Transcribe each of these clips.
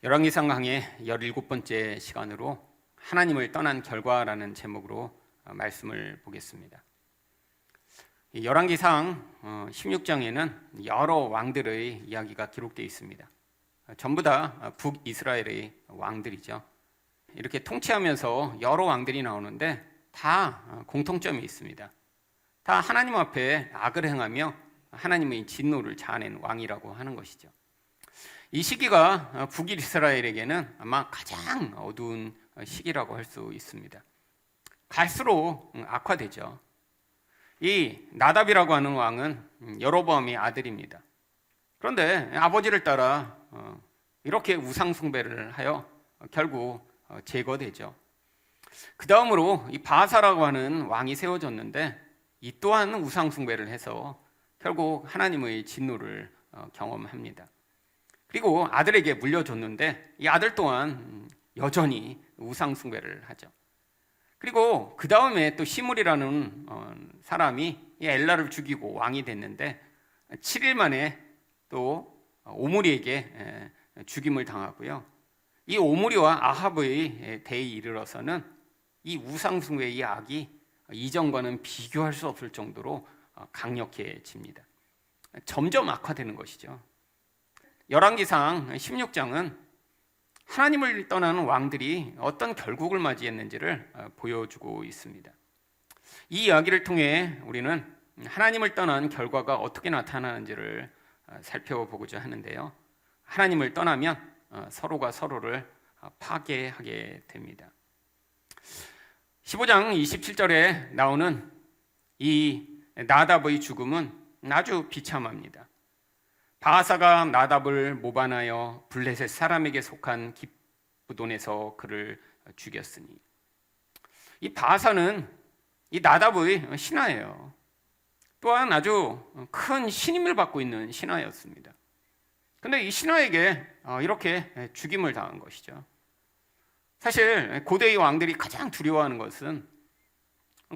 열왕기상 강의 17번째 시간으로 하나님을 떠난 결과라는 제목으로 말씀을 보겠습니다. 열왕기상 16장에는 여러 왕들의 이야기가 기록되어 있습니다. 전부 다 북이스라엘의 왕들이죠. 이렇게 통치하면서 여러 왕들이 나오는데 다 공통점이 있습니다. 다 하나님 앞에 악을 행하며 하나님의 진노를 자아낸 왕이라고 하는 것이죠. 이 시기가 북이스라엘에게는 아마 가장 어두운 시기라고 할 수 있습니다. 갈수록 악화되죠. 이 나답이라고 하는 왕은 여로보암의 아들입니다. 그런데 아버지를 따라 이렇게 우상 숭배를 하여 결국 제거되죠. 그 다음으로 이 바하사라고 하는 왕이 세워졌는데 이 또한 우상 숭배를 해서 결국 하나님의 진노를 경험합니다. 그리고 아들에게 물려줬는데 이 아들 또한 여전히 우상 숭배를 하죠. 그리고 그 다음에 또 시므리라는 사람이 이 엘라를 죽이고 왕이 됐는데 7일 만에 또 오므리에게 죽임을 당하고요. 이 오므리와 아합의 대에 이르러서는 이 우상 숭배의 악이 이전과는 비교할 수 없을 정도로 강력해집니다. 점점 악화되는 것이죠. 열왕기상 16장은 하나님을 떠나는 왕들이 어떤 결국을 맞이했는지를 보여주고 있습니다. 이 이야기를 통해 우리는 하나님을 떠난 결과가 어떻게 나타나는지를 살펴보고자 하는데요. 하나님을 떠나면 서로가 서로를 파괴하게 됩니다. 15장 27절에 나오는 이 나답의 죽음은 아주 비참합니다. 바하사가 나답을 모반하여 블레셋 사람에게 속한 기브돈에서 그를 죽였으니, 이 바하사는 이 나답의 신하예요. 또한 아주 큰 신임을 받고 있는 신하였습니다. 그런데 이 신하에게 이렇게 죽임을 당한 것이죠. 사실 고대의 왕들이 가장 두려워하는 것은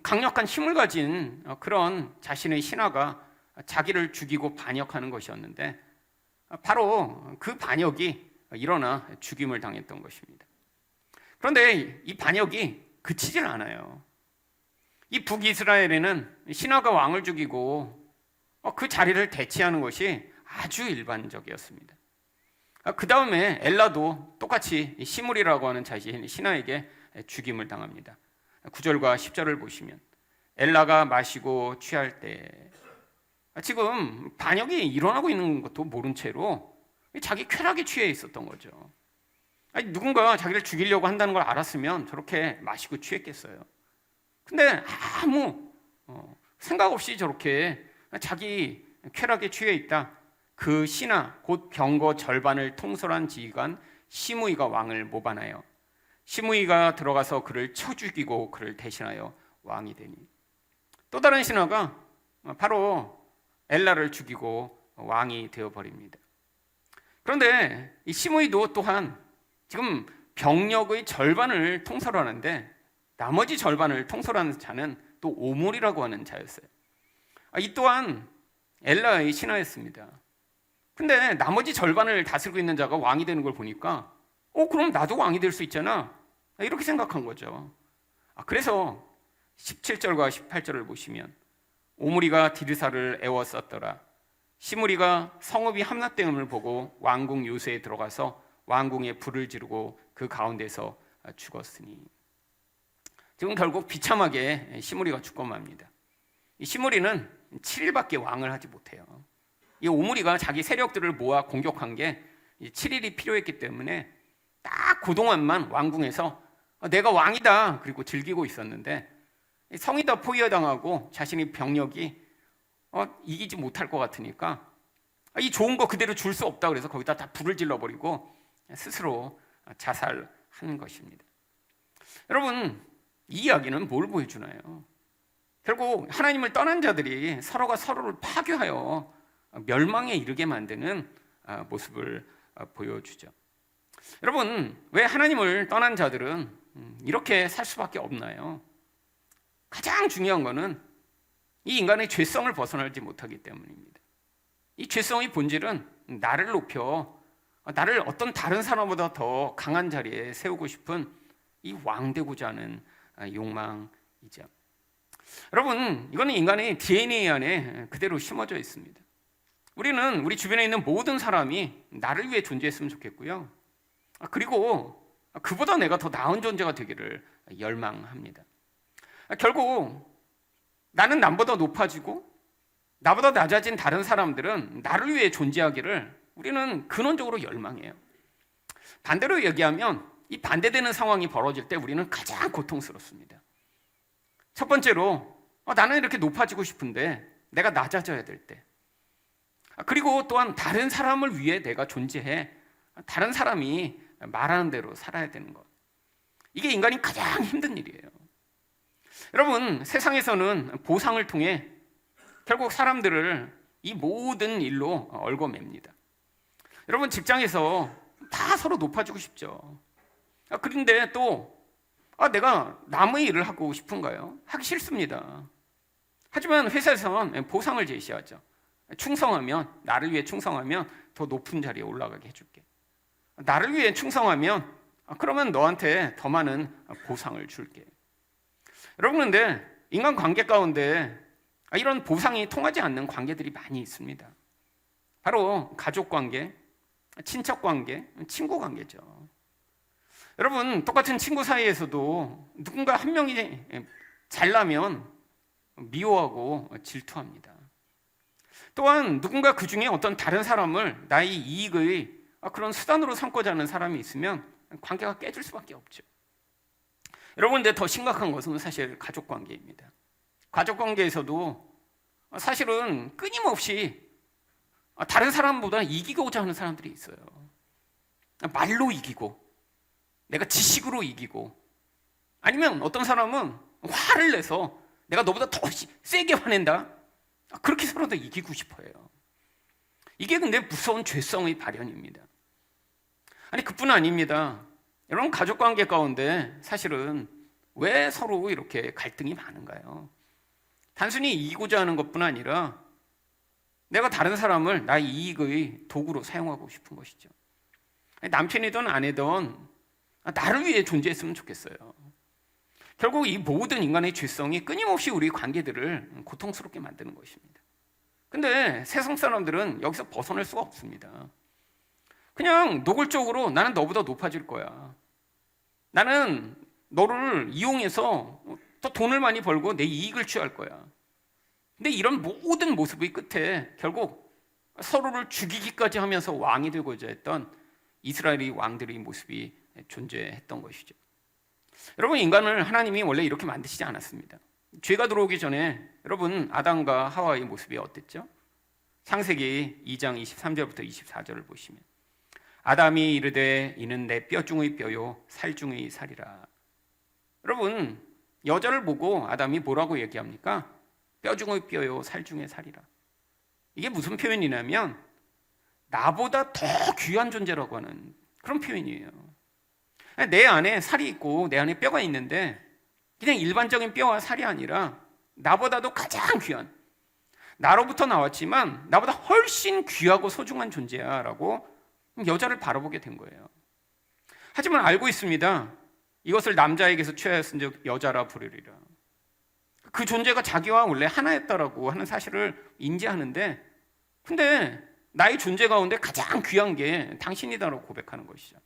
강력한 힘을 가진 그런 자신의 신하가 자기를 죽이고 반역하는 것이었는데 바로 그 반역이 일어나 죽임을 당했던 것입니다. 그런데 이 반역이 그치질 않아요. 이 북이스라엘에는 신하가 왕을 죽이고 그 자리를 대체하는 것이 아주 일반적이었습니다. 그 다음에 엘라도 똑같이 시므리라고 하는 자신의 신하에게 죽임을 당합니다. 9절과 10절을 보시면 엘라가 마시고 취할 때, 지금 반역이 일어나고 있는 것도 모른 채로 자기 쾌락에 취해 있었던 거죠. 누군가 자기를 죽이려고 한다는 걸 알았으면 저렇게 마시고 취했겠어요. 근데 아무 생각 없이 저렇게 자기 쾌락에 취해 있다. 그 신하 곧 병거 절반을 통솔한 지휘관 시므이가 왕을 모반하여 시므이가 들어가서 그를 쳐 죽이고 그를 대신하여 왕이 되니, 또 다른 신하가 바로 엘라를 죽이고 왕이 되어버립니다. 그런데 이 시므이도 또한 지금 병력의 절반을 통솔하는데 나머지 절반을 통솔하는 자는 또 오므리라고 하는 자였어요. 이 또한 엘라의 신하였습니다. 근데 나머지 절반을 다스리고 있는 자가 왕이 되는 걸 보니까 그럼 나도 왕이 될 수 있잖아, 이렇게 생각한 거죠. 그래서 17절과 18절을 보시면 오므리가 디르사를 애워쌌더라. 시므리가 성읍이 함락됨을 보고 왕궁 요새에 들어가서 왕궁에 불을 지르고 그 가운데서 죽었으니, 지금 결국 비참하게 시므리가 죽고 맙니다. 이 시므리는 7일밖에 왕을 하지 못해요. 이 오므리가 자기 세력들을 모아 공격한 게 7일이 필요했기 때문에 딱 그동안만 왕궁에서 내가 왕이다 그리고 즐기고 있었는데, 성이 다 포위당하고 자신의 병력이 이기지 못할 것 같으니까 이 좋은 거 그대로 줄 수 없다 그래서 거기다 다 불을 질러버리고 스스로 자살한 것입니다. 여러분, 이 이야기는 뭘 보여주나요? 결국 하나님을 떠난 자들이 서로가 서로를 파괴하여 멸망에 이르게 만드는 모습을 보여주죠. 여러분, 왜 하나님을 떠난 자들은 이렇게 살 수밖에 없나요? 가장 중요한 것은 이 인간의 죄성을 벗어나지 못하기 때문입니다. 이 죄성의 본질은 나를 높여 나를 어떤 다른 사람보다 더 강한 자리에 세우고 싶은 이 왕 되고자 하는 욕망이죠. 여러분, 이거는 인간의 DNA 안에 그대로 심어져 있습니다. 우리는 우리 주변에 있는 모든 사람이 나를 위해 존재했으면 좋겠고요. 그리고 그보다 내가 더 나은 존재가 되기를 열망합니다. 결국 나는 남보다 높아지고 나보다 낮아진 다른 사람들은 나를 위해 존재하기를 우리는 근원적으로 열망해요. 반대로 얘기하면 이 반대되는 상황이 벌어질 때 우리는 가장 고통스럽습니다. 첫 번째로 나는 이렇게 높아지고 싶은데 내가 낮아져야 될 때, 그리고 또한 다른 사람을 위해 내가 존재해 다른 사람이 말하는 대로 살아야 되는 것, 이게 인간이 가장 힘든 일이에요. 여러분, 세상에서는 보상을 통해 결국 사람들을 이 모든 일로 얽어맵니다. 여러분, 직장에서 다 서로 높아지고 싶죠. 그런데 또 내가 남의 일을 하고 싶은가요? 하기 싫습니다. 하지만 회사에서는 보상을 제시하죠. 충성하면, 나를 위해 충성하면 더 높은 자리에 올라가게 해줄게. 나를 위해 충성하면 그러면 너한테 더 많은 보상을 줄게. 여러분, 그런데 인간관계 가운데 이런 보상이 통하지 않는 관계들이 많이 있습니다. 바로 가족관계, 친척관계, 친구관계죠. 여러분, 똑같은 친구 사이에서도 누군가 한 명이 잘나면 미워하고 질투합니다. 또한 누군가 그 중에 어떤 다른 사람을 나의 이익의 그런 수단으로 삼고자 하는 사람이 있으면 관계가 깨질 수밖에 없죠. 여러분, 근데 더 심각한 것은 사실 가족관계입니다. 가족관계에서도 사실은 끊임없이 다른 사람보다 이기고자 하는 사람들이 있어요. 말로 이기고, 내가 지식으로 이기고, 아니면 어떤 사람은 화를 내서 내가 너보다 더 세게 화낸다, 그렇게 서로도 이기고 싶어요. 이게 근데 무서운 죄성의 발현입니다. 아니, 그뿐 아닙니다. 여러분, 가족관계 가운데 사실은 왜 서로 이렇게 갈등이 많은가요? 단순히 이기고자 하는 것뿐 아니라 내가 다른 사람을 나의 이익의 도구로 사용하고 싶은 것이죠. 남편이든 아내든 나를 위해 존재했으면 좋겠어요. 결국 이 모든 인간의 죄성이 끊임없이 우리 관계들을 고통스럽게 만드는 것입니다. 근데 세상 사람들은 여기서 벗어날 수가 없습니다. 그냥 노골적으로 나는 너보다 높아질 거야. 나는 너를 이용해서 더 돈을 많이 벌고 내 이익을 취할 거야. 근데 이런 모든 모습의 끝에 결국 서로를 죽이기까지 하면서 왕이 되고자 했던 이스라엘의 왕들의 모습이 존재했던 것이죠. 여러분, 인간을 하나님이 원래 이렇게 만드시지 않았습니다. 죄가 들어오기 전에 여러분, 아담과 하와의 모습이 어땠죠? 창세기 2장 23절부터 24절을 보시면, 아담이 이르되 이는 내 뼈 중의 뼈요 살 중의 살이라. 여러분, 여자를 보고 아담이 뭐라고 얘기합니까? 뼈 중의 뼈요 살 중의 살이라. 이게 무슨 표현이냐면 나보다 더 귀한 존재라고 하는 그런 표현이에요. 내 안에 살이 있고 내 안에 뼈가 있는데 그냥 일반적인 뼈와 살이 아니라 나보다도 가장 귀한, 나로부터 나왔지만 나보다 훨씬 귀하고 소중한 존재야 라고 여자를 바라보게 된 거예요. 하지만 알고 있습니다. 이것을 남자에게서 취하였은즉 여자라 부르리라. 그 존재가 자기와 원래 하나였다라고 하는 사실을 인지하는데, 근데 나의 존재 가운데 가장 귀한 게 당신이다라고 고백하는 것이죠.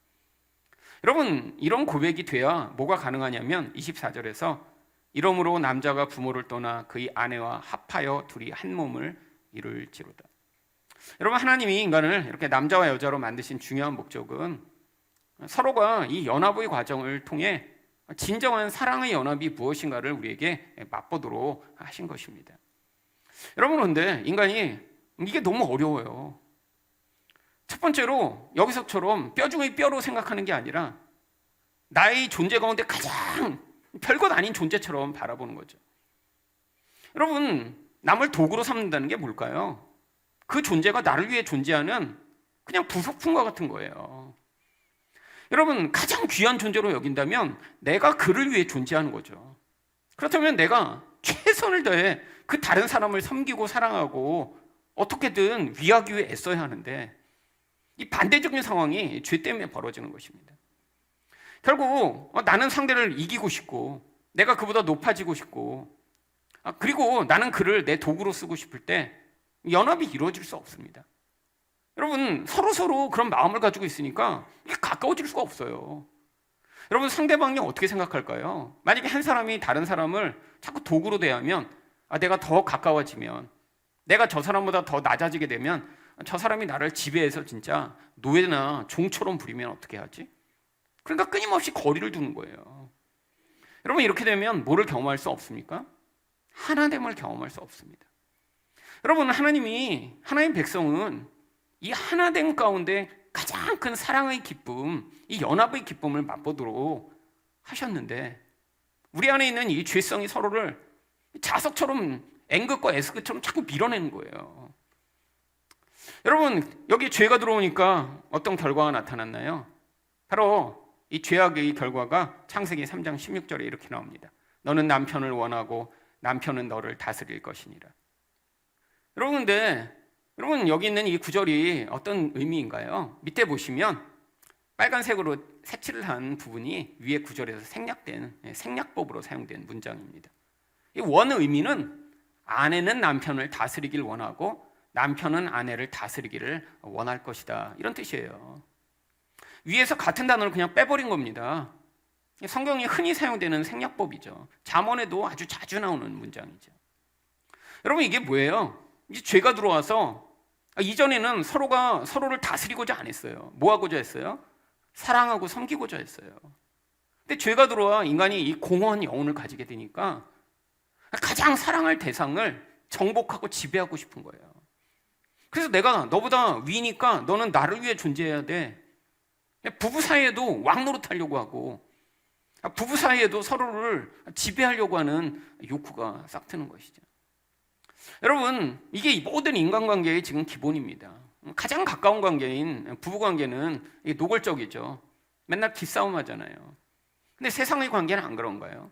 여러분, 이런 고백이 돼야 뭐가 가능하냐면 24절에서 이러므로 남자가 부모를 떠나 그의 아내와 합하여 둘이 한 몸을 이룰지로다. 여러분, 하나님이 인간을 이렇게 남자와 여자로 만드신 중요한 목적은 서로가 이 연합의 과정을 통해 진정한 사랑의 연합이 무엇인가를 우리에게 맛보도록 하신 것입니다. 여러분, 그런데 인간이 이게 너무 어려워요. 첫 번째로 여기서처럼 뼈 중의 뼈로 생각하는 게 아니라 나의 존재 가운데 가장 별것 아닌 존재처럼 바라보는 거죠. 여러분, 남을 도구로 삼는다는 게 뭘까요? 그 존재가 나를 위해 존재하는 그냥 부속품과 같은 거예요. 여러분, 가장 귀한 존재로 여긴다면 내가 그를 위해 존재하는 거죠. 그렇다면 내가 최선을 다해 그 다른 사람을 섬기고 사랑하고 어떻게든 위하기 위해 애써야 하는데, 이 반대적인 상황이 죄 때문에 벌어지는 것입니다. 결국 나는 상대를 이기고 싶고 내가 그보다 높아지고 싶고 그리고 나는 그를 내 도구로 쓰고 싶을 때 연합이 이루어질 수 없습니다. 여러분 서로 그런 마음을 가지고 있으니까 이게 가까워질 수가 없어요. 여러분 상대방이 어떻게 생각할까요? 만약에 한 사람이 다른 사람을 자꾸 도구로 대하면 내가 더 가까워지면 내가 저 사람보다 더 낮아지게 되면 저 사람이 나를 지배해서 진짜 노예나 종처럼 부리면 어떻게 하지? 그러니까 끊임없이 거리를 두는 거예요. 여러분 이렇게 되면 뭐를 경험할 수 없습니까? 하나됨을 경험할 수 없습니다. 여러분 하나님 백성은 이 하나됨 가운데 가장 큰 사랑의 기쁨, 이 연합의 기쁨을 맛보도록 하셨는데 우리 안에 있는 이 죄성이 서로를 자석처럼 N극과 S극처럼 자꾸 밀어내는 거예요. 여러분 여기 죄가 들어오니까 어떤 결과가 나타났나요? 바로 이 죄악의 결과가 창세기 3장 16절에 이렇게 나옵니다. 너는 남편을 원하고 남편은 너를 다스릴 것이니라. 여러분 여기 있는 이 구절이 어떤 의미인가요? 밑에 보시면 빨간색으로 색칠을 한 부분이 위에 구절에서 생략된 생략법으로 사용된 문장입니다. 이 원의 의미는 아내는 남편을 다스리길 원하고 남편은 아내를 다스리기를 원할 것이다, 이런 뜻이에요. 위에서 같은 단어를 그냥 빼버린 겁니다. 성경이 흔히 사용되는 생략법이죠. 잠언에도 아주 자주 나오는 문장이죠. 여러분 이게 뭐예요? 이제 죄가 들어와서 이전에는 서로가 서로를 다스리고자 안 했어요. 뭐 하고자 했어요? 사랑하고 섬기고자 했어요. 근데 죄가 들어와 인간이 이 공허한 영혼을 가지게 되니까 가장 사랑할 대상을 정복하고 지배하고 싶은 거예요. 그래서 내가 너보다 위니까 너는 나를 위해 존재해야 돼. 부부 사이에도 왕노릇하려고 하고 부부 사이에도 서로를 지배하려고 하는 욕구가 싹 트는 것이죠. 여러분 이게 모든 인간관계의 지금 기본입니다. 가장 가까운 관계인 부부관계는 노골적이죠. 맨날 기싸움 하잖아요. 근데 세상의 관계는 안 그런가요?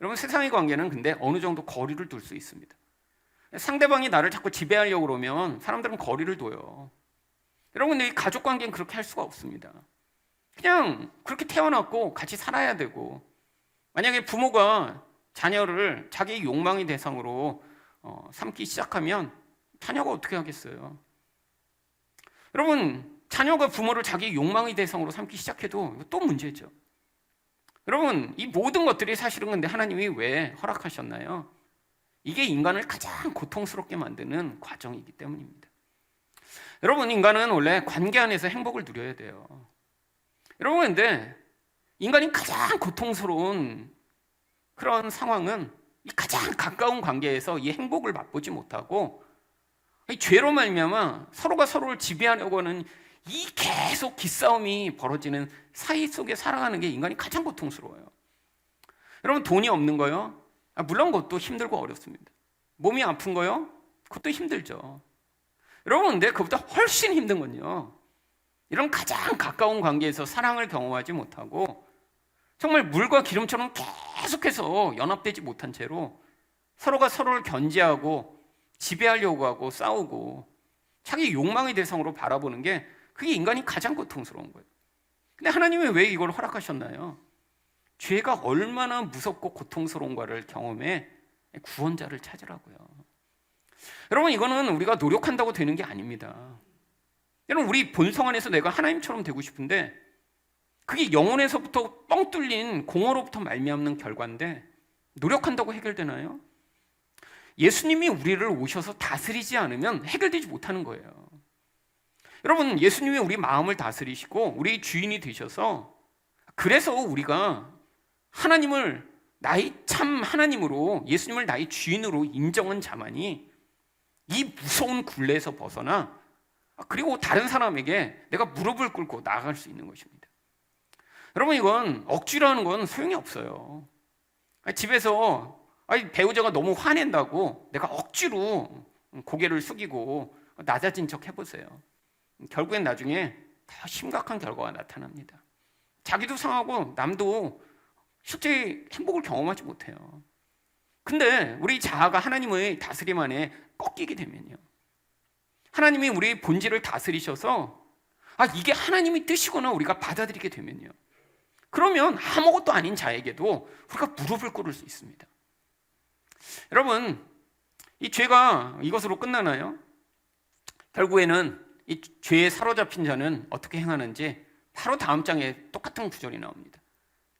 여러분 세상의 관계는 근데 어느 정도 거리를 둘 수 있습니다. 상대방이 나를 자꾸 지배하려고 그러면 사람들은 거리를 둬요. 여러분 이 가족관계는 그렇게 할 수가 없습니다. 그냥 그렇게 태어났고 같이 살아야 되고, 만약에 부모가 자녀를 자기의 욕망의 대상으로 삼기 시작하면 자녀가 어떻게 하겠어요? 여러분 자녀가 부모를 자기의 욕망의 대상으로 삼기 시작해도 또 문제죠. 여러분 이 모든 것들이 사실은 근데 하나님이 왜 허락하셨나요? 이게 인간을 가장 고통스럽게 만드는 과정이기 때문입니다. 여러분 인간은 원래 관계 안에서 행복을 누려야 돼요. 여러분 근데 인간이 가장 고통스러운 그런 상황은 이 가장 가까운 관계에서 이 행복을 맛보지 못하고 이 죄로 말미암아 서로가 서로를 지배하려고 하는 이 계속 기싸움이 벌어지는 사이 속에 살아가는 게 인간이 가장 고통스러워요. 여러분 돈이 없는 거요? 물론 그것도 힘들고 어렵습니다. 몸이 아픈 거요? 그것도 힘들죠. 여러분 근데 그것보다 훨씬 힘든 건요, 이런 가장 가까운 관계에서 사랑을 경험하지 못하고 정말 물과 기름처럼 계속해서 연합되지 못한 채로 서로가 서로를 견제하고 지배하려고 하고 싸우고 자기 욕망의 대상으로 바라보는 게, 그게 인간이 가장 고통스러운 거예요. 근데 하나님이 왜 이걸 허락하셨나요? 죄가 얼마나 무섭고 고통스러운가를 경험해 구원자를 찾으라고요. 여러분 이거는 우리가 노력한다고 되는 게 아닙니다. 여러분 우리 본성 안에서 내가 하나님처럼 되고 싶은데 그게 영혼에서부터 뻥 뚫린 공허로부터 말미암는 결과인데 노력한다고 해결되나요? 예수님이 우리를 오셔서 다스리지 않으면 해결되지 못하는 거예요. 여러분 예수님이 우리 마음을 다스리시고 우리 주인이 되셔서, 그래서 우리가 하나님을 나의 참 하나님으로, 예수님을 나의 주인으로 인정한 자만이 이 무서운 굴레에서 벗어나 그리고 다른 사람에게 내가 무릎을 꿇고 나아갈 수 있는 것입니다. 여러분 이건 억지로 하는 건 소용이 없어요. 집에서 배우자가 너무 화낸다고 내가 억지로 고개를 숙이고 낮아진 척 해보세요. 결국엔 나중에 더 심각한 결과가 나타납니다. 자기도 상하고 남도 실제 행복을 경험하지 못해요. 근데 우리 자아가 하나님의 다스림 안에 꺾이게 되면요, 하나님이 우리 본질을 다스리셔서 이게 하나님의 뜻이구나 우리가 받아들이게 되면요, 그러면 아무것도 아닌 자에게도 우리가 무릎을 꿇을 수 있습니다. 여러분, 이 죄가 이것으로 끝나나요? 결국에는 이 죄에 사로잡힌 자는 어떻게 행하는지 바로 다음 장에 똑같은 구절이 나옵니다.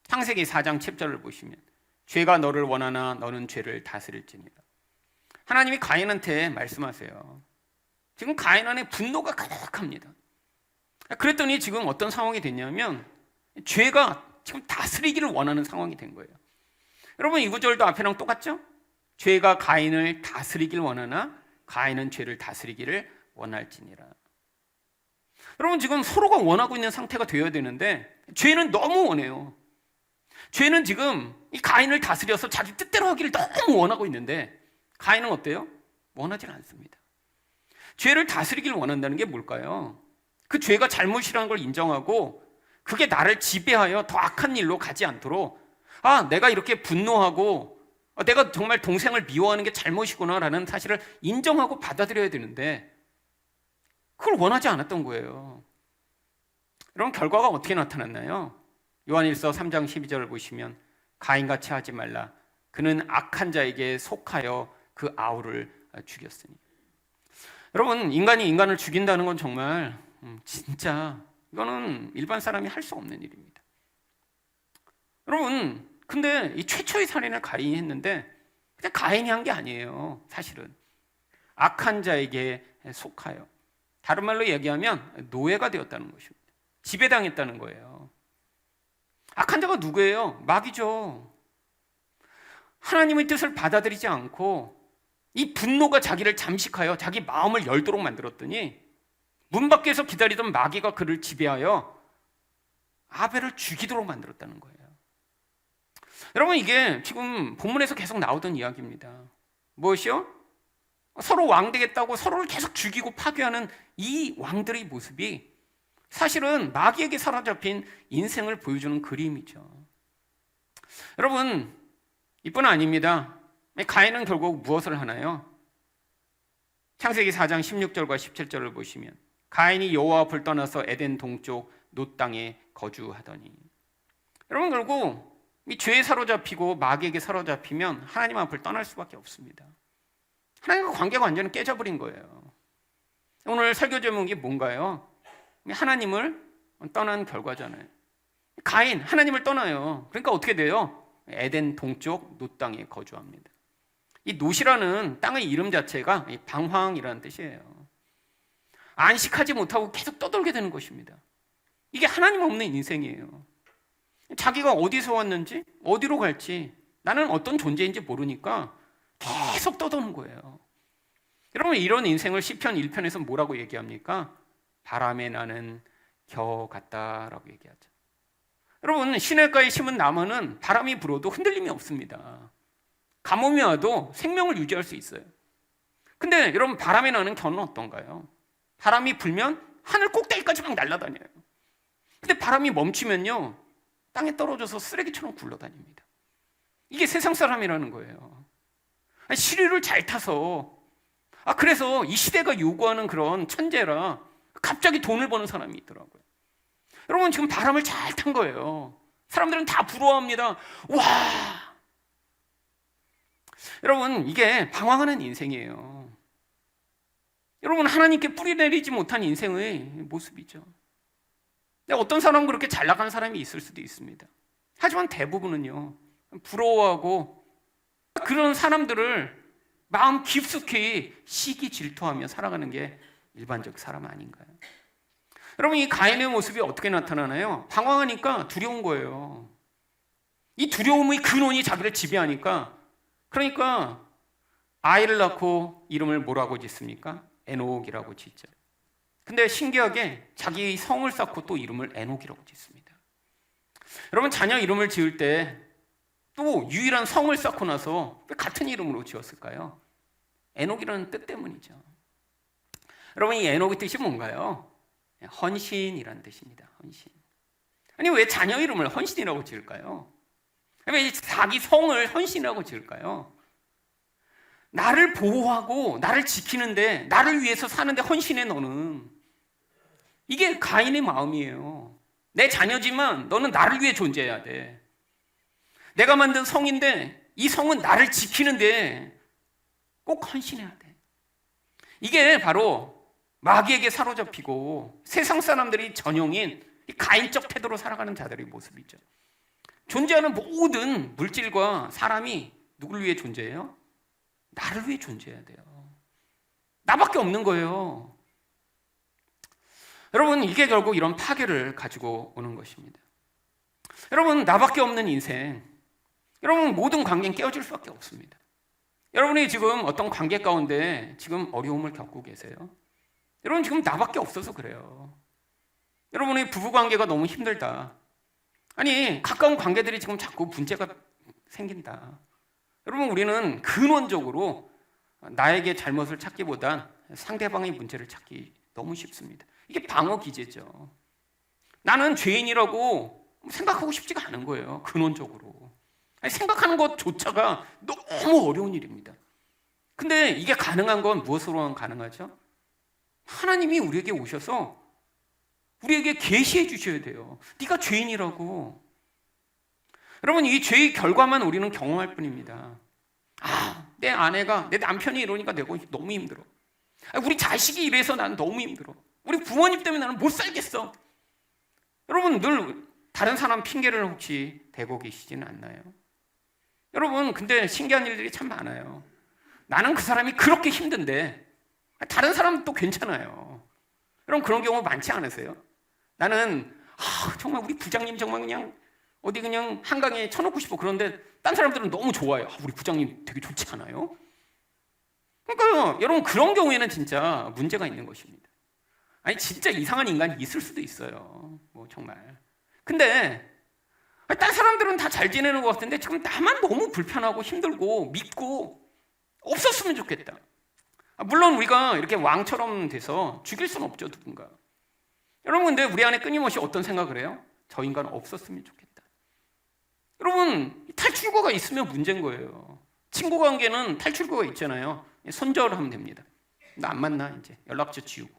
창세기 4장 7절을 보시면 죄가 너를 원하나 너는 죄를 다스릴지니라. 하나님이 가인한테 말씀하세요. 지금 가인 안에 분노가 가득합니다. 그랬더니 지금 어떤 상황이 됐냐면 죄가 지금 다스리기를 원하는 상황이 된 거예요. 여러분, 이 구절도 앞에랑 똑같죠? 죄가 가인을 다스리기를 원하나 가인은 죄를 다스리기를 원할지니라. 여러분, 지금 서로가 원하고 있는 상태가 되어야 되는데 죄는 너무 원해요. 죄는 지금 이 가인을 다스려서 자기 뜻대로 하기를 너무 원하고 있는데 가인은 어때요? 원하지 않습니다. 죄를 다스리기를 원한다는 게 뭘까요? 그 죄가 잘못이라는 걸 인정하고 그게 나를 지배하여 더 악한 일로 가지 않도록, 내가 이렇게 분노하고 내가 정말 동생을 미워하는 게 잘못이구나라는 사실을 인정하고 받아들여야 되는데 그걸 원하지 않았던 거예요. 그럼 결과가 어떻게 나타났나요? 요한일서 3장 12절을 보시면 가인같이 하지 말라. 그는 악한 자에게 속하여 그 아우를 죽였으니. 여러분, 인간이 인간을 죽인다는 건 정말 진짜 이거는 일반 사람이 할 수 없는 일입니다. 여러분, 근데 이 최초의 살인을 가인이 했는데 그냥 가인이 한 게 아니에요. 사실은 악한 자에게 속하여, 다른 말로 얘기하면 노예가 되었다는 것입니다. 지배당했다는 거예요. 악한 자가 누구예요? 마귀죠. 하나님의 뜻을 받아들이지 않고 이 분노가 자기를 잠식하여 자기 마음을 열도록 만들었더니 문 밖에서 기다리던 마귀가 그를 지배하여 아벨을 죽이도록 만들었다는 거예요. 여러분, 이게 지금 본문에서 계속 나오던 이야기입니다. 무엇이요? 서로 왕 되겠다고 서로를 계속 죽이고 파괴하는 이 왕들의 모습이 사실은 마귀에게 사로잡힌 인생을 보여주는 그림이죠. 여러분, 이뿐 아닙니다. 가인은 결국 무엇을 하나요? 창세기 4장 16절과 17절을 보시면 가인이 여호와 앞을 떠나서 에덴 동쪽 놋 땅에 거주하더니. 여러분, 결국 이 죄에 사로잡히고 마귀에게 사로잡히면 하나님 앞을 떠날 수밖에 없습니다. 하나님과 관계가 완전히 깨져버린 거예요. 오늘 설교 제목이 뭔가요? 하나님을 떠난 결과잖아요. 가인, 하나님을 떠나요. 그러니까 어떻게 돼요? 에덴 동쪽 놋 땅에 거주합니다. 이 놋이라는 땅의 이름 자체가 방황이라는 뜻이에요. 안식하지 못하고 계속 떠돌게 되는 것입니다. 이게 하나님 없는 인생이에요. 자기가 어디서 왔는지 어디로 갈지 나는 어떤 존재인지 모르니까 계속 떠도는 거예요. 여러분, 이런 인생을 시편 1편에서 뭐라고 얘기합니까? 바람에 나는 겨 같다라고 얘기하죠. 여러분, 시냇가에 심은 나무는 바람이 불어도 흔들림이 없습니다. 가뭄이 와도 생명을 유지할 수 있어요. 근데 여러분, 바람에 나는 겨는 어떤가요? 바람이 불면 하늘 꼭대기까지 막 날아다녀요. 근데 바람이 멈추면요, 땅에 떨어져서 쓰레기처럼 굴러다닙니다. 이게 세상 사람이라는 거예요. 시류를 잘 타서, 그래서 이 시대가 요구하는 그런 천재라 갑자기 돈을 버는 사람이 있더라고요. 여러분, 지금 바람을 잘 탄 거예요. 사람들은 다 부러워합니다. 와! 여러분, 이게 방황하는 인생이에요. 여러분, 하나님께 뿌리 내리지 못한 인생의 모습이죠. 어떤 사람은 그렇게 잘 나가는 사람이 있을 수도 있습니다. 하지만 대부분은요, 부러워하고 그런 사람들을 마음 깊숙이 시기 질투하며 살아가는 게 일반적 사람 아닌가요? 여러분, 이 가인의 모습이 어떻게 나타나나요? 방황하니까 두려운 거예요. 이 두려움의 근원이 자기를 지배하니까, 그러니까 아이를 낳고 이름을 뭐라고 짓습니까? 에녹이라고 짓죠. 근데 신기하게 자기 성을 쌓고 또 이름을 에녹이라고 짓습니다. 여러분, 자녀 이름을 지을 때 또 유일한 성을 쌓고 나서 왜 같은 이름으로 지었을까요? 에녹이라는 뜻 때문이죠. 여러분, 이 에녹의 뜻이 뭔가요? 헌신이라는 뜻입니다. 헌신. 아니, 왜 자녀 이름을 헌신이라고 지을까요? 왜 자기 성을 헌신이라고 지을까요? 나를 보호하고 나를 지키는데, 나를 위해서 사는데 헌신해 너는. 이게 가인의 마음이에요. 내 자녀지만 너는 나를 위해 존재해야 돼. 내가 만든 성인데 이 성은 나를 지키는데 꼭 헌신해야 돼. 이게 바로 마귀에게 사로잡히고 세상 사람들이 전형인 가인적 태도로 살아가는 자들의 모습이죠. 존재하는 모든 물질과 사람이 누구를 위해 존재해요? 나를 위해 존재해야 돼요. 나밖에 없는 거예요. 여러분, 이게 결국 이런 파괴를 가지고 오는 것입니다. 여러분, 나밖에 없는 인생, 여러분 모든 관계는 깨어질 수밖에 없습니다. 여러분이 지금 어떤 관계 가운데 지금 어려움을 겪고 계세요? 여러분 지금 나밖에 없어서 그래요. 여러분의 부부관계가 너무 힘들다. 아니 가까운 관계들이 지금 자꾸 문제가 생긴다. 여러분 우리는 근원적으로 나에게 잘못을 찾기보단 상대방의 문제를 찾기 너무 쉽습니다. 이게 방어 기제죠. 나는 죄인이라고 생각하고 싶지가 않은 거예요. 근원적으로. 아니, 생각하는 것조차가 너무 어려운 일입니다. 근데 이게 가능한 건 무엇으로만 가능하죠? 하나님이 우리에게 오셔서 우리에게 계시해 주셔야 돼요. 네가 죄인이라고. 여러분 이 죄의 결과만 우리는 경험할 뿐입니다. 아, 내 아내가, 내 남편이 이러니까 내가 너무 힘들어. 우리 자식이 이래서 나는 너무 힘들어. 우리 부모님 때문에 나는 못 살겠어. 여러분 늘 다른 사람 핑계를 혹시 대고 계시지는 않나요? 여러분 근데 신기한 일들이 참 많아요. 나는 그 사람이 그렇게 힘든데 다른 사람은 또 괜찮아요. 여러분 그런 경우 많지 않으세요? 나는 정말 우리 부장님 정말 그냥 어디 그냥 한강에 쳐놓고 싶어. 그런데 딴 사람들은 너무 좋아요. 우리 부장님 되게 좋지 않아요? 그러니까 여러분 그런 경우에는 진짜 문제가 있는 것입니다. 아니 진짜 이상한 인간이 있을 수도 있어요. 뭐 정말. 근데 딴 사람들은 다 잘 지내는 것 같은데 지금 나만 너무 불편하고 힘들고 믿고 없었으면 좋겠다. 물론 우리가 이렇게 왕처럼 돼서 죽일 수는 없죠, 누군가. 여러분 근데 우리 안에 끊임없이 어떤 생각을 해요? 저 인간은 없었으면 좋겠다. 여러분 탈출구가 있으면 문제인 거예요. 친구 관계는 탈출구가 있잖아요. 손절을 하면 됩니다. 나 안 만나 이제 연락처 지우고.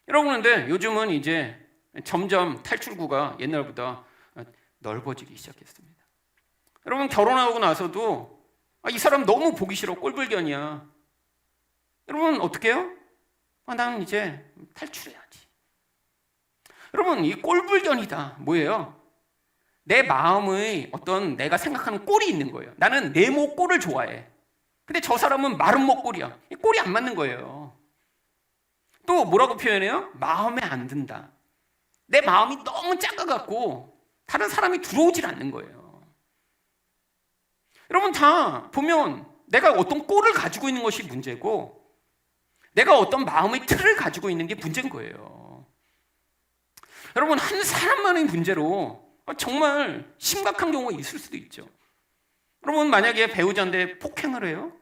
여러분 근데 요즘은 이제 점점 탈출구가 옛날보다 넓어지기 시작했습니다. 여러분 결혼하고 나서도 이 사람 너무 보기 싫어, 꼴불견이야. 여러분 어떻게 해요? 나는 이제 탈출해야지. 여러분 이 꼴불견이다 뭐예요? 내 마음의 어떤 내가 생각하는 꼴이 있는 거예요. 나는 네모 꼴을 좋아해. 근데 저 사람은 마른 목꼴이야. 꼴이 안 맞는 거예요. 또 뭐라고 표현해요? 마음에 안 든다. 내 마음이 너무 작아갖고 다른 사람이 들어오질 않는 거예요. 여러분 다 보면 내가 어떤 꼴을 가지고 있는 것이 문제고 내가 어떤 마음의 틀을 가지고 있는 게 문제인 거예요. 여러분 한 사람만의 문제로 정말 심각한 경우가 있을 수도 있죠. 여러분 만약에 배우자인데 폭행을 해요?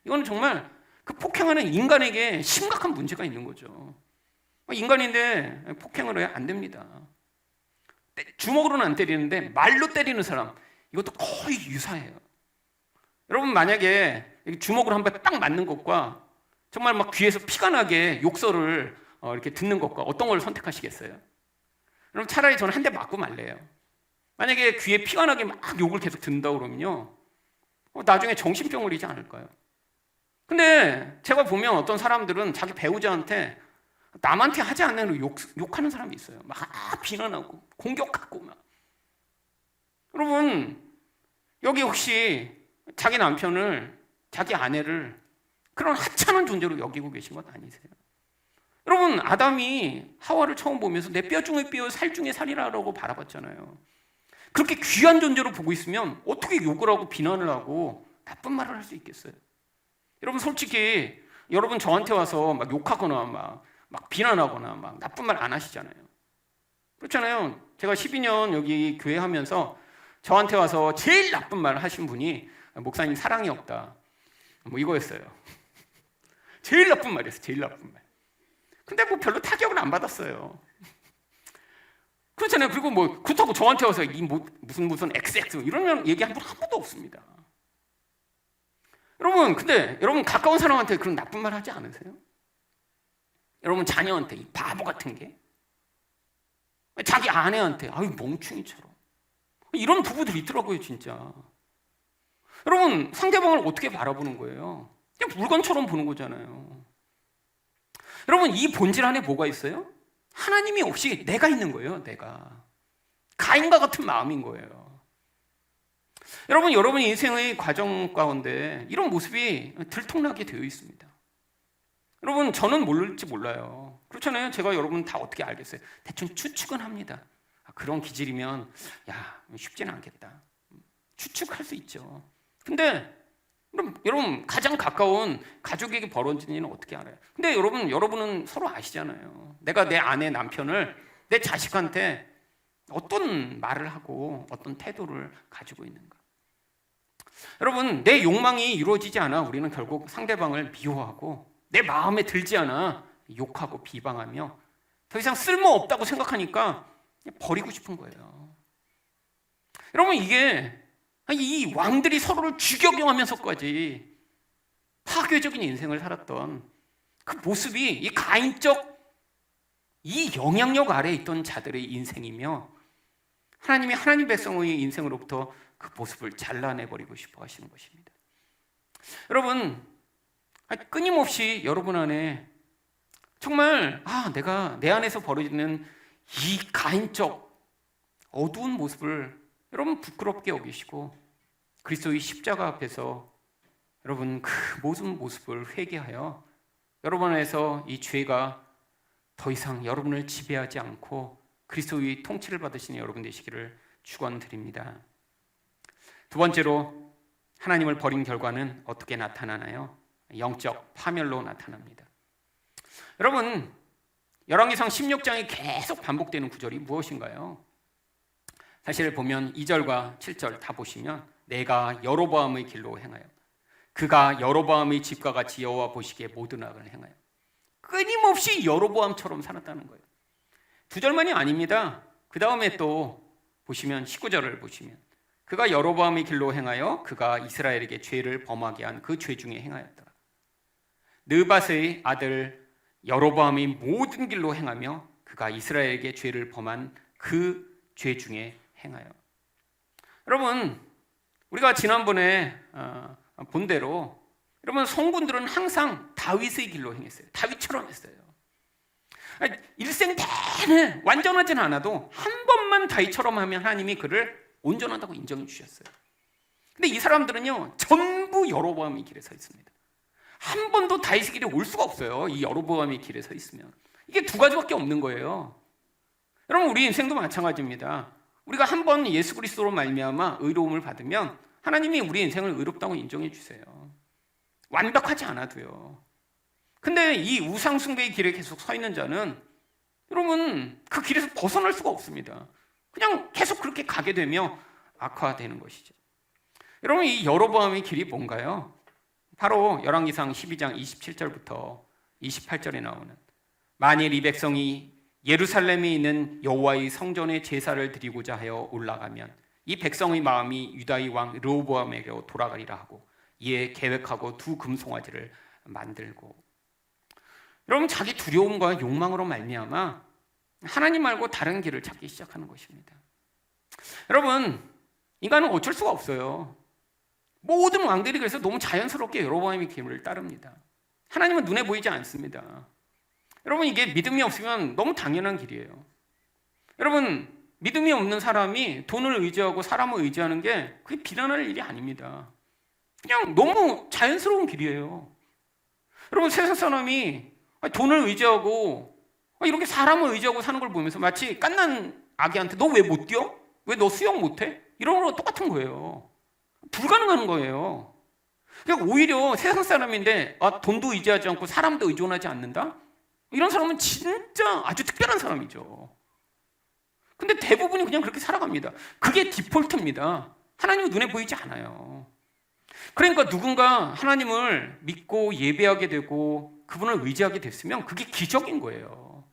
이거는 정말 그 폭행하는 인간에게 심각한 문제가 있는 거죠. 인간인데 폭행을 해야 안 됩니다. 주먹으로는 안 때리는데 말로 때리는 사람 이것도 거의 유사해요. 여러분 만약에 주먹으로 한 번 딱 맞는 것과 정말 막 귀에서 피가 나게 욕설을 이렇게 듣는 것과 어떤 걸 선택하시겠어요? 그럼 차라리 저는 한 대 맞고 말래요. 만약에 귀에 피가 나게 막 욕을 계속 듣는다고 그러면요 나중에 정신병을 이지 않을까요? 근데 제가 보면 어떤 사람들은 자기 배우자한테 남한테 하지 않는 욕하는 사람이 있어요. 막 비난하고 공격하고 막. 여러분 여기 혹시 자기 남편을 자기 아내를 그런 하찮은 존재로 여기고 계신 것 아니세요? 여러분 아담이 하와를 처음 보면서 내 뼈 중에 뼈 살 중에 살이라고 바라봤잖아요. 그렇게 귀한 존재로 보고 있으면 어떻게 욕을 하고 비난을 하고 나쁜 말을 할 수 있겠어요? 여러분 솔직히 여러분 저한테 와서 막 욕하거나 막 비난하거나 막 나쁜 말 안 하시잖아요. 그렇잖아요. 제가 12년 여기 교회 하면서 저한테 와서 제일 나쁜 말을 하신 분이 목사님 사랑이 없다 뭐 이거였어요. 제일 나쁜 말이었어요. 제일 나쁜 말. 근데 뭐 별로 타격을 안 받았어요. 그렇잖아요. 그리고 뭐 그렇다고 저한테 와서 이 무슨 XX 이런 얘기한 분 한 번도 없습니다. 여러분 근데 여러분 가까운 사람한테 그런 나쁜 말 하지 않으세요? 여러분 자녀한테 이 바보 같은 게 자기 아내한테 아유 멍충이처럼 이런 부부들이 있더라고요 진짜. 여러분 상대방을 어떻게 바라보는 거예요? 그냥 물건처럼 보는 거잖아요. 여러분 이 본질 안에 뭐가 있어요? 하나님이 없이 내가 있는 거예요. 내가 가인과 같은 마음인 거예요. 여러분 여러분의 인생의 과정 가운데 이런 모습이 들통나게 되어 있습니다. 여러분 저는 모를지 몰라요. 그렇잖아요. 제가 여러분 다 어떻게 알겠어요? 대충 추측은 합니다. 그런 기질이면 야 쉽지는 않겠다. 추측할 수 있죠. 근데 여러분 가장 가까운 가족에게 벌어진 일은 어떻게 알아요? 근데 여러분은 서로 아시잖아요. 내가 내 아내 남편을 내 자식한테 어떤 말을 하고 어떤 태도를 가지고 있는가. 여러분 내 욕망이 이루어지지 않아 우리는 결국 상대방을 미워하고 내 마음에 들지 않아 욕하고 비방하며 더 이상 쓸모없다고 생각하니까 버리고 싶은 거예요. 여러분 이게 이 왕들이 서로를 죽여경하면서까지 파괴적인 인생을 살았던 그 모습이 이 가인적 이 영향력 아래에 있던 자들의 인생이며 하나님이 하나님 백성의 인생으로부터 그 모습을 잘라내버리고 싶어 하시는 것입니다. 여러분 끊임없이 여러분 안에 정말 내가 내 안에서 벌어지는 이 가인적 어두운 모습을 여러분 부끄럽게 여기시고 그리스도의 십자가 앞에서 여러분 그 모든 모습을 회개하여 여러분 안에서 이 죄가 더 이상 여러분을 지배하지 않고 그리스도의 통치를 받으시는 여러분 되시기를 축원드립니다. 두 번째로 하나님을 버린 결과는 어떻게 나타나나요? 영적 파멸로 나타납니다. 여러분 열왕기상 16장에 계속 반복되는 구절이 무엇인가요? 사실 보면 2절과 7절 다 보시면 내가 여로보암의 길로 행하여 그가 여로보암의 집과 같이 여호와 보시기에 모든 악을 행하여 끊임없이 여로보암처럼 살았다는 거예요. 두 절만이 아닙니다. 그 다음에 또 보시면 19절을 보시면 그가 여로보암의 길로 행하여 그가 이스라엘에게 죄를 범하게 한 그 죄 중에 행하였더라. 느밧의 아들 여로보암이 모든 길로 행하며 그가 이스라엘에게 죄를 범한 그 죄 중에 행하여. 여러분 우리가 지난번에 본 대로 여러분 성군들은 항상 다윗의 길로 행했어요. 다윗처럼 했어요. 일생 내내 완전하진 않아도 한 번만 다윗처럼 하면 하나님이 그를 온전하다고 인정해 주셨어요. 근데 이 사람들은요 전부 여로보암의 길에 서 있습니다. 한 번도 다윗의 길에 올 수가 없어요. 이 여로보암의 길에 서 있으면. 이게 두 가지밖에 없는 거예요. 여러분 우리 인생도 마찬가지입니다. 우리가 한 번 예수 그리스도로 말미암아 의로움을 받으면 하나님이 우리 인생을 의롭다고 인정해 주세요. 완벽하지 않아도요. 근데 이 우상 숭배의 길에 계속 서 있는 자는 여러분 그 길에서 벗어날 수가 없습니다. 그냥 계속 그렇게 가게 되며 악화되는 것이죠. 여러분 이 여로보암의 길이 뭔가요? 바로 열왕기상 12장 27절부터 28절에 나오는 만일 이 백성이 예루살렘에 있는 여호와의 성전에 제사를 드리고자 하여 올라가면 이 백성의 마음이 유다의 왕 르호보암에게로 돌아가리라 하고 이에 계획하고 두 금송아지를 만들고. 여러분 자기 두려움과 욕망으로 말미암아 하나님 말고 다른 길을 찾기 시작하는 것입니다. 여러분 인간은 어쩔 수가 없어요. 모든 왕들이 그래서 너무 자연스럽게 여로보암의 길을 따릅니다. 하나님은 눈에 보이지 않습니다. 여러분 이게 믿음이 없으면 너무 당연한 길이에요. 여러분 믿음이 없는 사람이 돈을 의지하고 사람을 의지하는 게 그게 비난할 일이 아닙니다. 그냥 너무 자연스러운 길이에요. 여러분 세상 사람이 돈을 의지하고 이렇게 사람을 의지하고 사는 걸 보면서 마치 갓난 아기한테 너 왜 못 뛰어? 왜 너 수영 못해? 이런 거랑 똑같은 거예요. 불가능한 거예요. 그러니까 오히려 세상 사람인데 돈도 의지하지 않고 사람도 의존하지 않는다? 이런 사람은 진짜 아주 특별한 사람이죠. 근데 대부분이 그냥 그렇게 살아갑니다. 그게 디폴트입니다. 하나님은 눈에 보이지 않아요. 그러니까 누군가 하나님을 믿고 예배하게 되고 그분을 의지하게 됐으면 그게 기적인 거예요.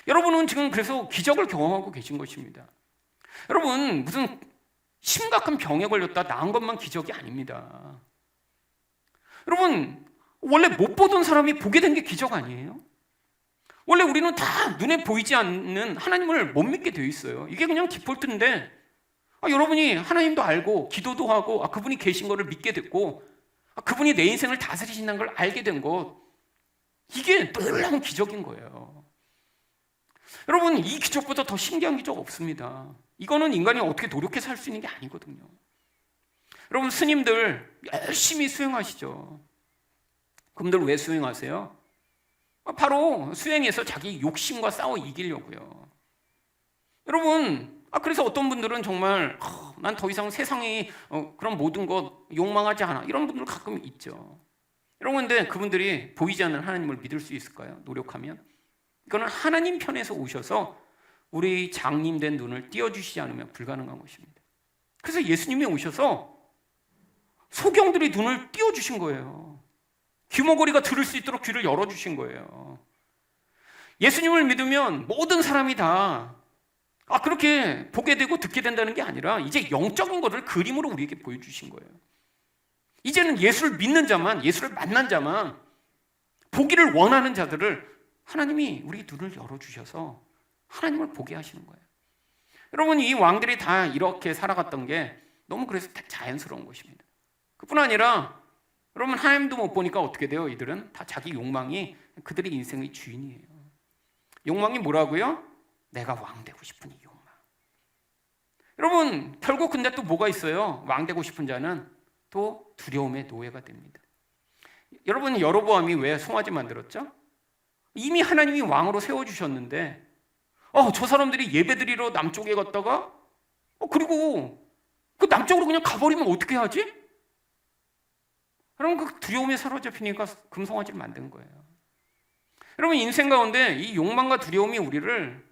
여러분은 지금 그래서 기적을 경험하고 계신 것입니다. 여러분 무슨 심각한 병에 걸렸다 나은 것만 기적이 아닙니다. 여러분 원래 못 보던 사람이 보게 된 게 기적 아니에요? 원래 우리는 다 눈에 보이지 않는 하나님을 못 믿게 되어 있어요. 이게 그냥 디폴트인데, 여러분이 하나님도 알고 기도도 하고 그분이 계신 것을 믿게 됐고 그분이 내 인생을 다스리신다는 걸 알게 된 것, 이게 놀라운 기적인 거예요. 여러분, 이 기적보다 더 신기한 기적 없습니다. 이거는 인간이 어떻게 노력해서 할 수 있는 게 아니거든요. 여러분, 스님들 열심히 수행하시죠. 그분들 왜 수행하세요? 바로 수행해서 자기 욕심과 싸워 이기려고요. 여러분, 그래서 어떤 분들은 정말 난 더 이상 세상에 그런 모든 것 욕망하지 않아, 이런 분들 가끔 있죠. 여러분, 근데 그분들이 보이지 않는 하나님을 믿을 수 있을까요? 노력하면? 이거는 하나님 편에서 오셔서 우리 장님된 눈을 띄워주시지 않으면 불가능한 것입니다. 그래서 예수님이 오셔서 소경들의 눈을 띄워주신 거예요. 귀머거리가 들을 수 있도록 귀를 열어주신 거예요. 예수님을 믿으면 모든 사람이 다 그렇게 보게 되고 듣게 된다는 게 아니라 이제 영적인 것을 그림으로 우리에게 보여주신 거예요. 이제는 예수를 믿는 자만, 예수를 만난 자만, 보기를 원하는 자들을 하나님이 우리 눈을 열어주셔서 하나님을 보게 하시는 거예요. 여러분, 이 왕들이 다 이렇게 살아갔던 게 너무 그래서 자연스러운 것입니다. 그뿐 아니라 여러분, 하나님도 못 보니까 어떻게 돼요? 이들은 다 자기 욕망이 그들의 인생의 주인이에요. 욕망이 뭐라고요? 내가 왕 되고 싶은 이 욕망. 여러분, 결국 근데 또 뭐가 있어요? 왕 되고 싶은 자는 또 두려움의 노예가 됩니다. 여러분, 여로보암이 왜 송아지 만들었죠? 이미 하나님이 왕으로 세워주셨는데 저 사람들이 예배드리러 남쪽에 갔다가 그리고 그 남쪽으로 그냥 가버리면 어떻게 하지? 그럼 그 두려움에 사로잡히니까 금송아지를 만든 거예요. 여러분, 인생 가운데 이 욕망과 두려움이 우리를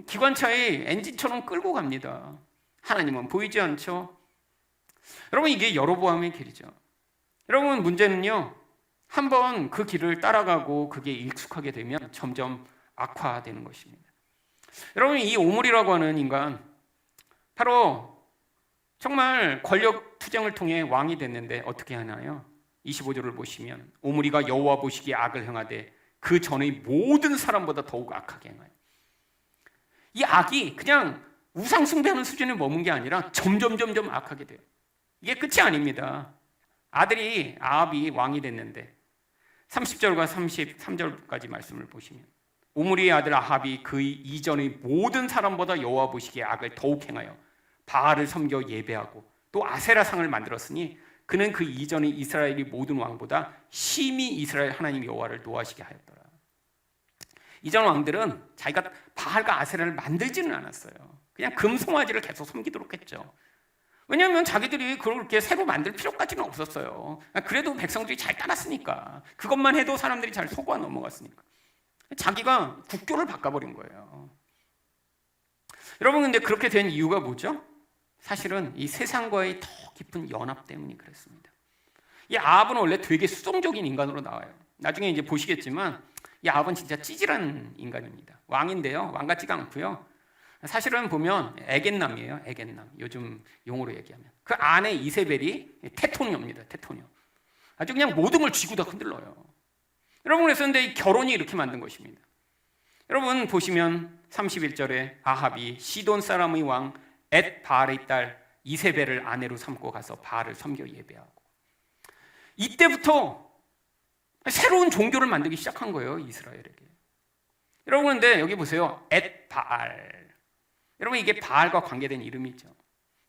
기관차의 엔진처럼 끌고 갑니다. 하나님은 보이지 않죠? 여러분, 이게 여로보암의 길이죠. 여러분, 문제는요, 한번 그 길을 따라가고 그게 익숙하게 되면 점점 악화되는 것입니다. 여러분, 이 오므리라고 하는 인간, 바로 정말 권력 투쟁을 통해 왕이 됐는데 어떻게 하나요? 25절을 보시면 오므리가 여호와 보시기에 악을 행하되 그 전의 모든 사람보다 더욱 악하게 행하여. 이 악이 그냥 우상 숭배하는 수준에 머문 게 아니라 점점 악하게 돼요. 이게 끝이 아닙니다. 아들이 아합이 왕이 됐는데 30절과 33절까지 말씀을 보시면 오므리의 아들 아합이 그 이전의 모든 사람보다 여호와 보시기에 악을 더욱 행하여 바알을 섬겨 예배하고 또 아세라상을 만들었으니 그는 그 이전의 이스라엘의 모든 왕보다 심히 이스라엘 하나님 여호와를 노하시게 하였더라. 이전 왕들은 자기가 바알과 아세라를 만들지는 않았어요. 그냥 금송아지를 계속 섬기도록 했죠. 왜냐하면 자기들이 그렇게 새로 만들 필요까지는 없었어요. 그래도 백성들이 잘 따랐으니까, 그것만 해도 사람들이 잘 속아 넘어갔으니까 자기가 국교를 바꿔버린 거예요. 여러분, 근데 그렇게 된 이유가 뭐죠? 사실은 이 세상과의 더 깊은 연합 때문이 그랬습니다. 이 아합은 원래 되게 수동적인 인간으로 나와요. 나중에 이제 보시겠지만 이 아합은 진짜 찌질한 인간입니다. 왕인데요, 왕 같지가 않고요. 사실은 보면 애견남이에요. 애견남. 요즘 용어로 얘기하면 그 아내 이세벨이 테토녀입니다. 테토녀. 아주 그냥 모든 걸 쥐고 다 흔들러요. 여러분, 그래서 근데 결혼이 이렇게 만든 것입니다. 여러분 보시면 31절에 아합이 시돈 사람의 왕 엣바알의 딸 이세벨을 아내로 삼고 가서 바알을 섬겨 예배하고, 이때부터 새로운 종교를 만들기 시작한 거예요, 이스라엘에게. 여러분, 근데 여기 보세요. 엣바알. 여러분, 이게 바알과 관계된 이름이죠.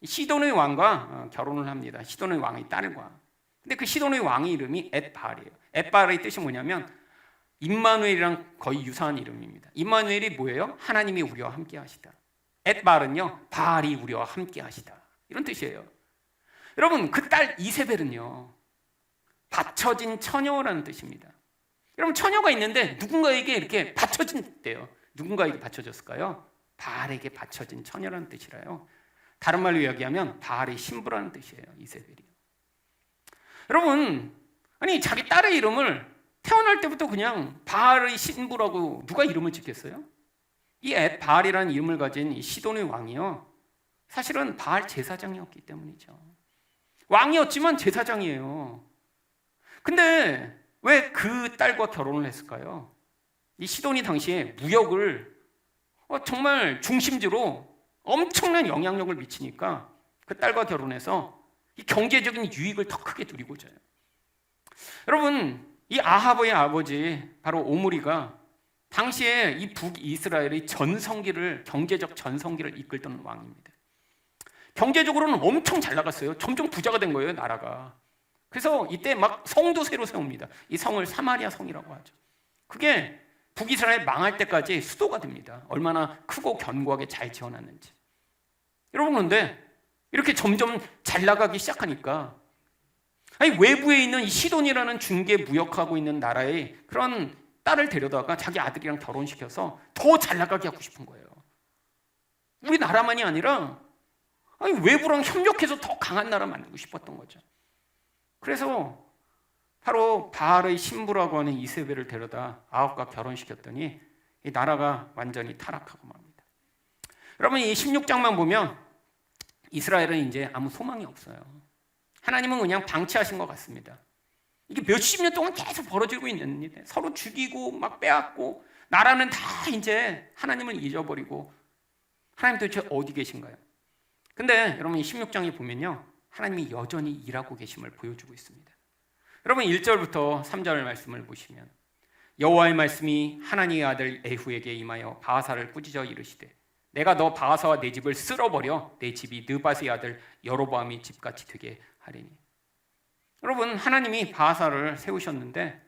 시돈의 왕과 결혼을 합니다. 시돈의 왕의 딸과. 근데 그 시돈의 왕의 이름이 엣바알이에요. 엣바알의 뜻이 뭐냐면 임마누엘이랑 거의 유사한 이름입니다. 임마누엘이 뭐예요? 하나님이 우리와 함께 하시다. 엣바알은요, 바알이 우리와 함께 하시다, 이런 뜻이에요. 여러분, 그 딸 이세벨은요, 바쳐진 처녀라는 뜻입니다. 여러분, 처녀가 있는데 누군가에게 이렇게 바쳐진대요. 누군가에게 바쳐졌을까요? 바알에게 바쳐진 처녀라는 뜻이라요. 다른 말로 이야기하면 바알의 신부라는 뜻이에요, 이세벨이. 여러분, 아니 자기 딸의 이름을 태어날 때부터 그냥 바알의 신부라고 누가 이름을 짓겠어요? 이 바알이라는 이름을 가진 이 시돈의 왕이요, 사실은 바알 제사장이었기 때문이죠. 왕이었지만 제사장이에요. 근데 왜 그 딸과 결혼을 했을까요? 이 시돈이 당시에 무역을 정말 중심지로 엄청난 영향력을 미치니까 그 딸과 결혼해서 이 경제적인 유익을 더 크게 누리고자 해요. 여러분, 이 아하브의 아버지 바로 오므리가 당시에 이 북이스라엘의 경제적 전성기를 이끌던 왕입니다. 경제적으로는 엄청 잘 나갔어요. 점점 부자가 된 거예요, 나라가. 그래서 이때 막 성도 새로 세웁니다. 이 성을 사마리아 성이라고 하죠. 그게 북이스라엘 망할 때까지 수도가 됩니다. 얼마나 크고 견고하게 잘 지어놨는지. 여러분, 그런데 이렇게 점점 잘 나가기 시작하니까 외부에 있는 이 시돈이라는 중개 무역하고 있는 나라의 그런 딸을 데려다가 자기 아들이랑 결혼시켜서 더 잘 나가게 하고 싶은 거예요. 우리나라만이 아니라 외부랑 협력해서 더 강한 나라 만들고 싶었던 거죠. 그래서 바로 바알의 신부라고 하는 이세벨을 데려다 아합과 결혼시켰더니 이 나라가 완전히 타락하고 맙니다. 여러분, 이 16장만 보면 이스라엘은 이제 아무 소망이 없어요. 하나님은 그냥 방치하신 것 같습니다. 이게 몇십 년 동안 계속 벌어지고 있는 일인데 서로 죽이고 막 빼앗고 나라는 다 이제 하나님을 잊어버리고 하나님 도대체 어디 계신가요? 근데 여러분, 이 16장에 보면요, 하나님이 여전히 일하고 계심을 보여주고 있습니다. 여러분, 1절부터 3절 말씀을 보시면 여호와의 말씀이 하나님의 아들 에후에게 임하여 바하사를 꾸짖어 이르시되 내가 너 바하사와 내 집을 쓸어버려 내 집이 느밧의 아들 여로보암의 집같이 되게 하리니. 여러분, 하나님이 바하사를 세우셨는데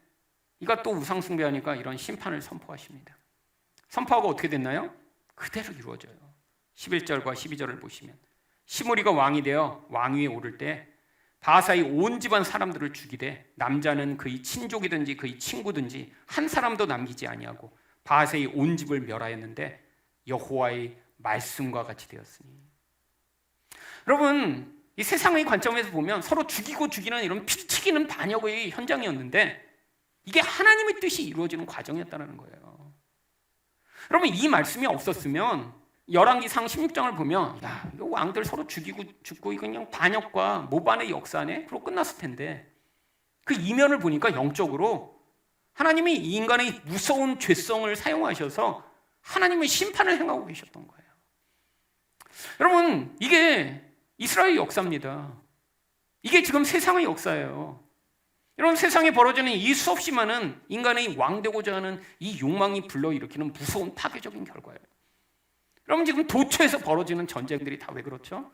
이가 또 우상 숭배하니까 이런 심판을 선포하십니다. 선포하고 어떻게 됐나요? 그대로 이루어져요. 11절과 12절을 보시면 시므리가 왕이 되어 왕위에 오를 때 바하사의 온 집안 사람들을 죽이되 남자는 그의 친족이든지 그의 친구든지 한 사람도 남기지 아니하고 바하사의 온 집을 멸하였는데 여호와의 말씀과 같이 되었으니. 여러분, 이 세상의 관점에서 보면 서로 죽이고 죽이는 이런 피치기는 반역의 현장이었는데 이게 하나님의 뜻이 이루어지는 과정이었다는 거예요. 여러분, 이 말씀이 없었으면 열왕기상 16장을 보면 야, 이 왕들 서로 죽이고 죽고 이거 그냥 반역과 모반의 역사네? 그러고 끝났을 텐데 그 이면을 보니까 영적으로 하나님이 이 인간의 무서운 죄성을 사용하셔서 하나님의 심판을 행하고 계셨던 거예요. 여러분, 이게 이스라엘 역사입니다. 이게 지금 세상의 역사예요. 여러분, 세상에 벌어지는 이 수없이 많은 인간의 왕되고자 하는 이 욕망이 불러일으키는 무서운 파괴적인 결과예요. 여러분, 지금 도처에서 벌어지는 전쟁들이 다 왜 그렇죠?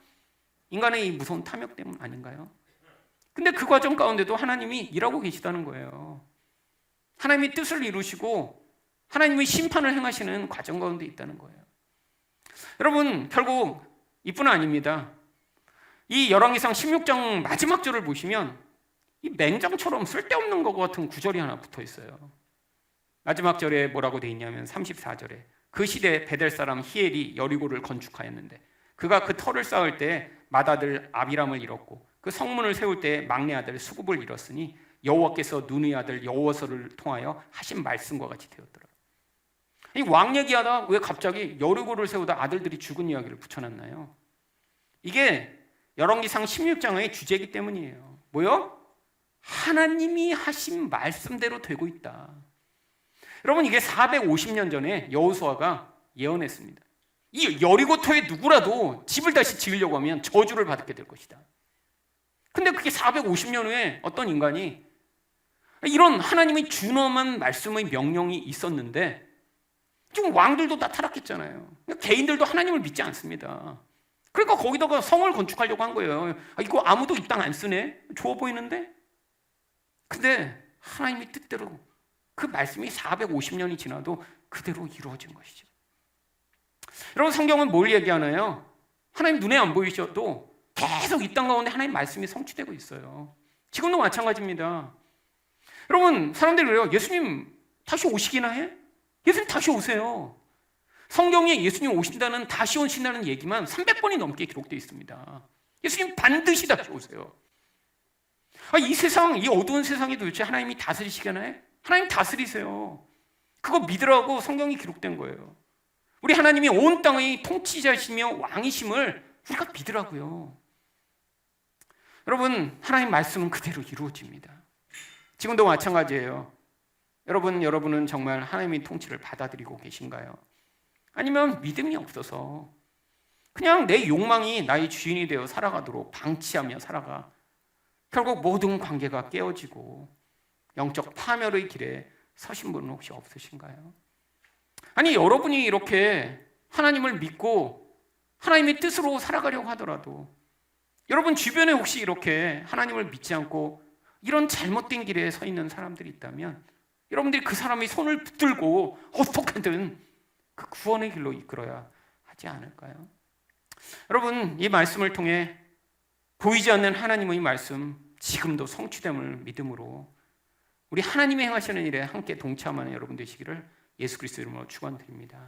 인간의 이 무서운 탐욕 때문 아닌가요? 근데 그 과정 가운데도 하나님이 일하고 계시다는 거예요. 하나님이 뜻을 이루시고 하나님의 심판을 행하시는 과정 가운데 있다는 거예요. 여러분, 결국 이뿐 아닙니다. 이 열왕기상 16장 마지막 절을 보시면 이 맹장처럼 쓸데없는 것 같은 구절이 하나 붙어 있어요. 마지막 절에 뭐라고 돼 있냐면 34절에 그 시대에 베델 사람 히엘이 여리고를 건축하였는데 그가 그 터를 쌓을 때 맏아들 아비람을 잃었고 그 성문을 세울 때 막내 아들 수굽을 잃었으니 여호와께서 눈의 아들 여호와서를 통하여 하신 말씀과 같이 되었더라. 이 왕 얘기하다 왜 갑자기 여리고를 세우다 아들들이 죽은 이야기를 붙여놨나요? 이게 열왕기상 16장의 주제이기 때문이에요. 뭐요? 하나님이 하신 말씀대로 되고 있다. 여러분, 이게 450년 전에 여호수아가 예언했습니다. 이 여리고터에 누구라도 집을 다시 지으려고 하면 저주를 받게 될 것이다. 근데 그게 450년 후에 어떤 인간이 이런 하나님의 준엄한 말씀의 명령이 있었는데 지금 왕들도 다 타락했잖아요. 개인들도 하나님을 믿지 않습니다. 그러니까 거기다가 성을 건축하려고 한 거예요. 이거 아무도 이 땅 안 쓰네? 좋아 보이는데? 근데 하나님의 뜻대로 그 말씀이 450년이 지나도 그대로 이루어진 것이죠. 여러분, 성경은 뭘 얘기하나요? 하나님 눈에 안 보이셔도 계속 이 땅 가운데 하나님 말씀이 성취되고 있어요. 지금도 마찬가지입니다. 여러분, 사람들이 그래요. 예수님 다시 오시기나 해? 예수님 다시 오세요. 성경에 예수님 오신다는 다시 오신다는 얘기만 300번이 넘게 기록되어 있습니다. 예수님 반드시 다시 오세요. 이 세상, 이 어두운 세상이 도대체 하나님이 다스리시기나 해? 하나님 다스리세요. 그거 믿으라고 성경이 기록된 거예요. 우리 하나님이 온 땅의 통치자이시며 왕이심을 우리가 믿으라고요. 여러분, 하나님 말씀은 그대로 이루어집니다. 지금도 마찬가지예요. 여러분은 정말 하나님의 통치를 받아들이고 계신가요? 아니면 믿음이 없어서 그냥 내 욕망이 나의 주인이 되어 살아가도록 방치하며 살아가 결국 모든 관계가 깨어지고 영적 파멸의 길에 서신 분은 혹시 없으신가요? 아니, 여러분이 이렇게 하나님을 믿고 하나님의 뜻으로 살아가려고 하더라도 여러분 주변에 혹시 이렇게 하나님을 믿지 않고 이런 잘못된 길에 서 있는 사람들이 있다면 여러분들이 그 사람의 손을 붙들고 어떻게든 그 구원의 길로 이끌어야 하지 않을까요? 여러분, 이 말씀을 통해 보이지 않는 하나님의 말씀 지금도 성취됨을 믿음으로 우리 하나님이 행하시는 일에 함께 동참하는 여러분 되시기를 예수 그리스도 이름으로 축원드립니다.